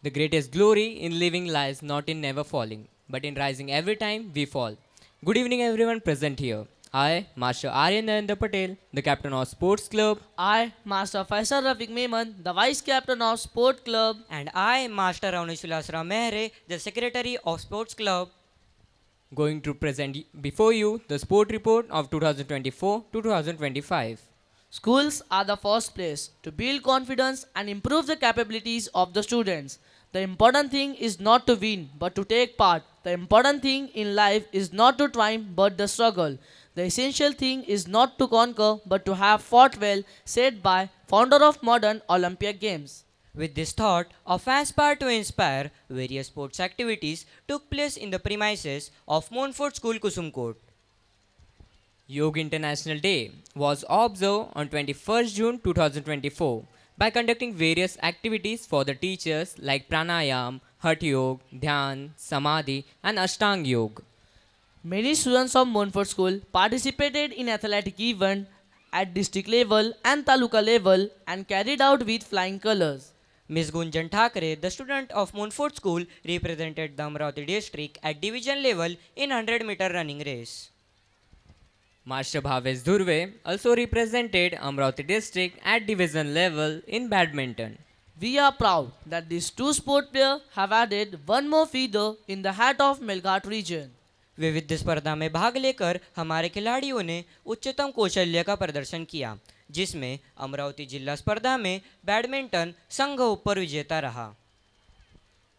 The greatest glory in living lies not in never falling, but in rising every time we fall. Good evening, everyone present here. I, Master Aryan Narendra Patel, the captain of Sports Club, I, Master Faisal Rafiq Memon, the Vice Captain of Sport Club. And I, Master Ravnish Vilasram Mehre, the Secretary of Sports Club. going to present before you the sport report of 2024 to 2025. Schools are the first place to build confidence and improve the capabilities of the students. The important thing is not to win, but to take part. The important thing in life is not to triumph, but the struggle. The essential thing is not to conquer, but to have fought well, said by founder of modern Olympic Games. With this thought of Aspire to Inspire, various sports activities took place in the premises of Montfort School, Kusumkot. Yoga International Day was observed on 21st June 2024 by conducting various activities for the teachers like pranayam, hatha yoga, dhyan, samadhi and ashtang yoga. Many students of Montfort School participated in athletic events at district level and taluka level and carried out with flying colors. Ms. Gunjan Thakre, the student of Montfort School, represented the Amravati district at division level in 100-meter running race. Master Bhavesh Dhurve also represented Amravati district at division level in badminton. We are proud that these two sport players have added one more feather in the hat of Melghat region. विविध स्पर्धा में भाग लेकर हमारे खिलाड़ियों ने उच्चतम कौशल्य का प्रदर्शन किया, जिसमें अमरावती जिला स्पर्धा में बैडमिंटन संघ ऊपर विजेता रहा।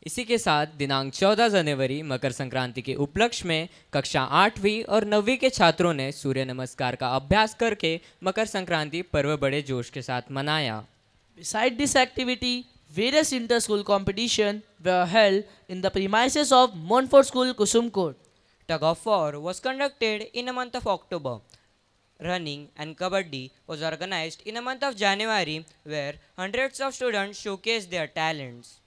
इसी के साथ दिनांक 14 जनवरी मकर संक्रांति के उपलक्ष्य में कक्षा 8वीं और 9वीं के छात्रों ने सूर्य नमस्कार का अभ्यास करके मकर संक्रांति पर्व बड़े जोश के साथ मनाया। Besides this activity, various inter-school competitions were held in the premises of Montfort School, Kusumkot. Tug of war was conducted in the month of October. Running and kabaddi was organized in the month of January, where hundreds of students showcased their talents.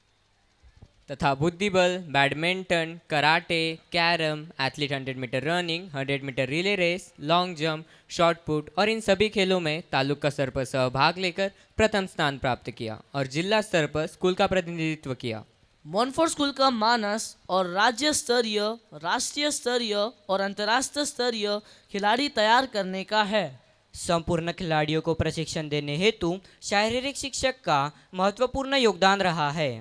तथा बुद्धिबल, badminton, karate, carrom, athlete 100 metre running, 100 metre relay race, long jump, shot put और इन सभी खेलों में तालुका स्तर पर सहभाग लेकर प्रथम स्थान प्राप्त किया और जिला स्तर पर स्कूल का प्रतिनिधित्व किया। मोनफोर्ट स्कूल का मानस और राज्य स्तरीय, राष्ट्रीय स्तरीय और अंतर्राष्ट्रीय स्तरीय खिलाड़ी तैयार करने का है। संपूर्ण खिलाड़ियों को प्रशिक्षण देने हेतु शारीरिक शिक्षक का महत्वपूर्ण योगदान रहा है।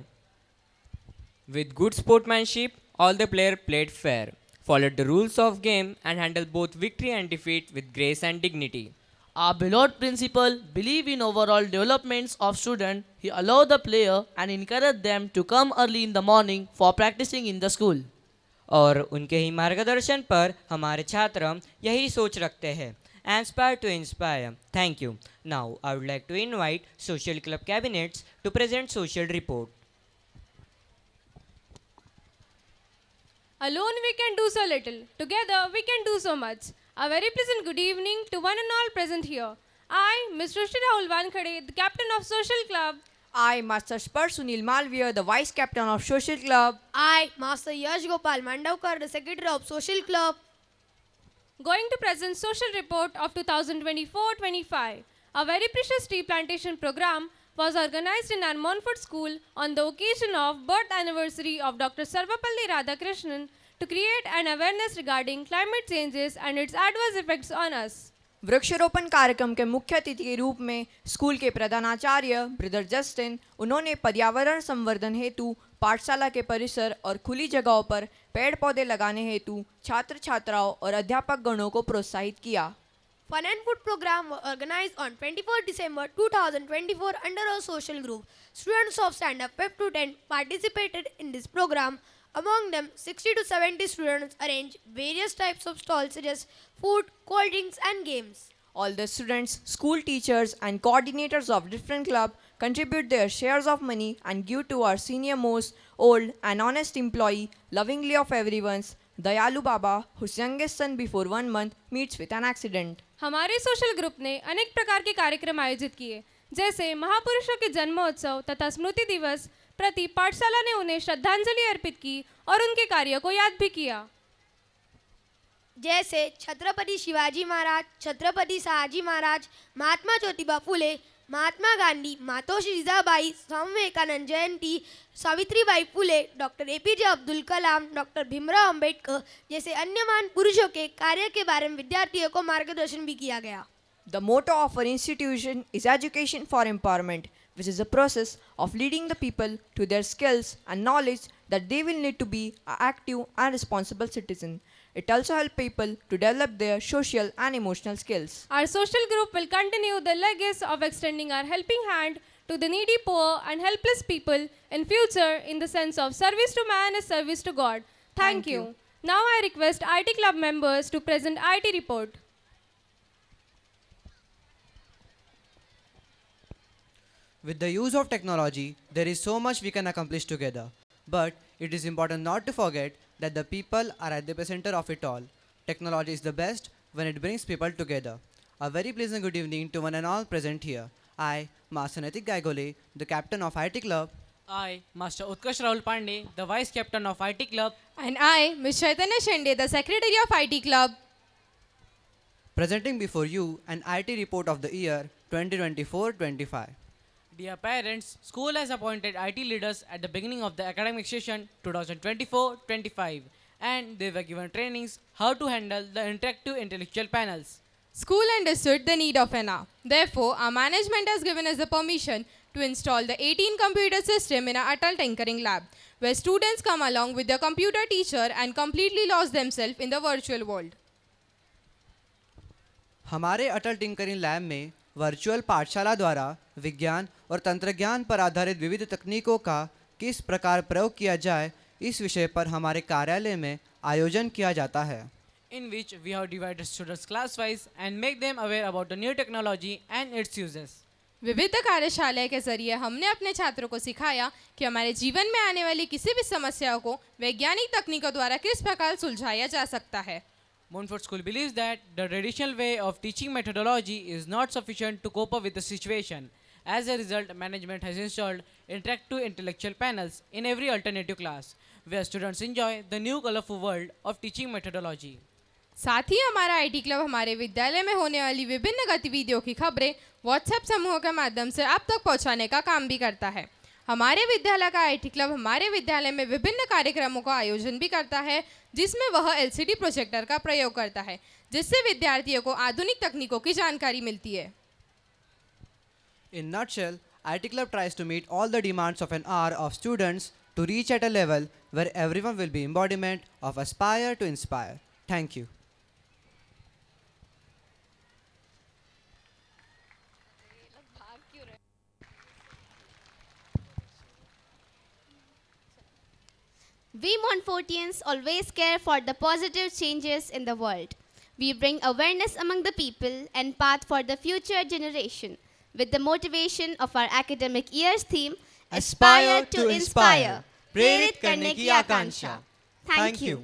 With good sportsmanship, all the players played fair, followed the rules of game and handled both victory and defeat with grace and dignity. Our beloved principal believe in overall developments of students. He allowed the player and encouraged them to come early in the morning for practicing in the school. और उनके ही मार्गदर्शन पर हमारे छात्र यही सोच रखते हैं। Aspire to inspire. Thank you. Now I would like to invite Social Club Cabinets to present social report. Alone we can do so little, together we can do so much. A very pleasant good evening to one and all present here. I, Ms. Rushti Rahul Wankhade, the captain of Social Club. I, Master Spur Sunil Malviya, the Vice Captain of Social Club. I, Master Yash Gopal Mandavkar, the Secretary of Social Club. Going to present social report of 2024-25. A very precious tree plantation program was organized in our Montfort School on the occasion of birth anniversary of Dr. Sarvapalli Radhakrishnan to create an awareness regarding climate changes and its adverse effects on us. वृक्षारोपण कार्यक्रम के मुख्य अतिथि के रूप में school के प्रधानाचार्य ब्रदर जस्टिन, उन्होंने पर्यावरण संवर्धन हेतु पाठशाला के परिसर और खुली जगहों पर पेड़ पौधे लगाने हेतु छात्र छात्राओं और अध्यापक गणों को प्रोत्साहित किया। Fun and food program was organized on 24 December 2024 under our social group. Students of standard 5 to 10 participated in this program. Among them, 60 to 70 students arranged various types of stalls such as food, cold drinks and games. All the students, school teachers and coordinators of different clubs contribute their shares of money and give to our senior most old and honest employee, lovingly of everyone's, Dayalu Baba, whose youngest son before 1 month meets with an accident. हमारे social group ने अनेक प्रकार के कार्यक्रम आयोजित किए, जैसे महापुरुषों के जन्मोत्सव तथा स्मृति दिवस प्रति पाठशाला ने उन्हें श्रद्धांजलि अर्पित की और उनके कार्यों को याद भी किया। जैसे Chhatrapati Shivaji Maharaj, Chhatrapati Shahaji Maharaj, Mahatma Jyotiba Phule, Mahatma Gandhi, Matoshi Jizabai, Swami Vivekanand Jayanti, Savitribai Phule, doctor APJ Abdul Kalam, doctor Bhimrao Ambedkar जैसे अन्य महान पुरुषों के कार्य के बारे में विद्यार्थियों को मार्गदर्शन भी किया गया. The motto of our institution is Education for Empowerment, which is a process of leading the people to their skills and knowledge that they will need to be an active and responsible citizen. It also helps people to develop their social and emotional skills. Our social group will continue the legacy of extending our helping hand to the needy, poor and helpless people in future in the sense of service to man is service to God. Thank you. Now I request IT club members to present IT report. With the use of technology, there is so much we can accomplish together. But it is important not to forget that the people are at the center of it all. Technology is the best when it brings people together. A very pleasant good evening to one and all present here. I, Master Natik Gaigole, the captain of IT Club. I, Master Utkarsh Rahul Pandey, the vice captain of IT Club. And I, Ms. Chaitanya Shende, the secretary of IT Club. Presenting before you an IT report of the year 2024-25. Dear parents, school has appointed IT leaders at the beginning of the academic session 2024-25 and they were given trainings how to handle the interactive intellectual panels. School understood the need of an hour. Therefore, our management has given us the permission to install the 18 computer system in our Atal Tinkering Lab, where students come along with their computer teacher and completely lost themselves in the virtual world. हमारे अटल tinkering lab में virtual पाठशाला द्वारा विज्ञान और तंत्रज्ञान पर आधारित विविध तकनीकों का किस प्रकार प्रयोग किया जाए इस विषय पर हमारे कार्यालय में आयोजन किया जाता है. In which we have divided students class-wise and make them aware about the new technology and its uses. विविध कार्यशाला के जरिए हमने अपने छात्रों को सिखाया कि हमारे जीवन में आने वाली किसी भी समस्याओं को वैज्ञानिक तकनीकों द्वारा किस प्रकार सुलझाया जा सकता है. Montfort School believes that the traditional way of teaching methodology is not sufficient to cope up with the situation. As a result, management has installed interactive intellectual panels in every alternative class, where students enjoy the new colorful world of teaching methodology. साथ ही हमारा IT club हमारे विद्यालय में होने वाली विभिन्न गतिविधियों की खबरें व्हाट्सएप समूह के माध्यम से आप तक पहुंचाने का काम भी करता है. हमारे विद्यालय का आईटी क्लब हमारे विद्यालय में विभिन्न कार्यक्रमों का आयोजन भी करता है, जिसमें वह एलसीडी प्रोजेक्टर का प्रयोग करता है, जिससे विद्यार्थियों को आधुनिक तकनीकों की जानकारी मिलती है. In nutshell, IT Club tries to meet all the demands of an hour of students to reach at a level where everyone will be embodiment of aspire to inspire. Thank you. We Montfortians always care for the positive changes in the world. We bring awareness among the people and path for the future generation with the motivation of our academic year's theme, Aspire to Inspire, प्रेरित करने की आकांक्षा. Thank you.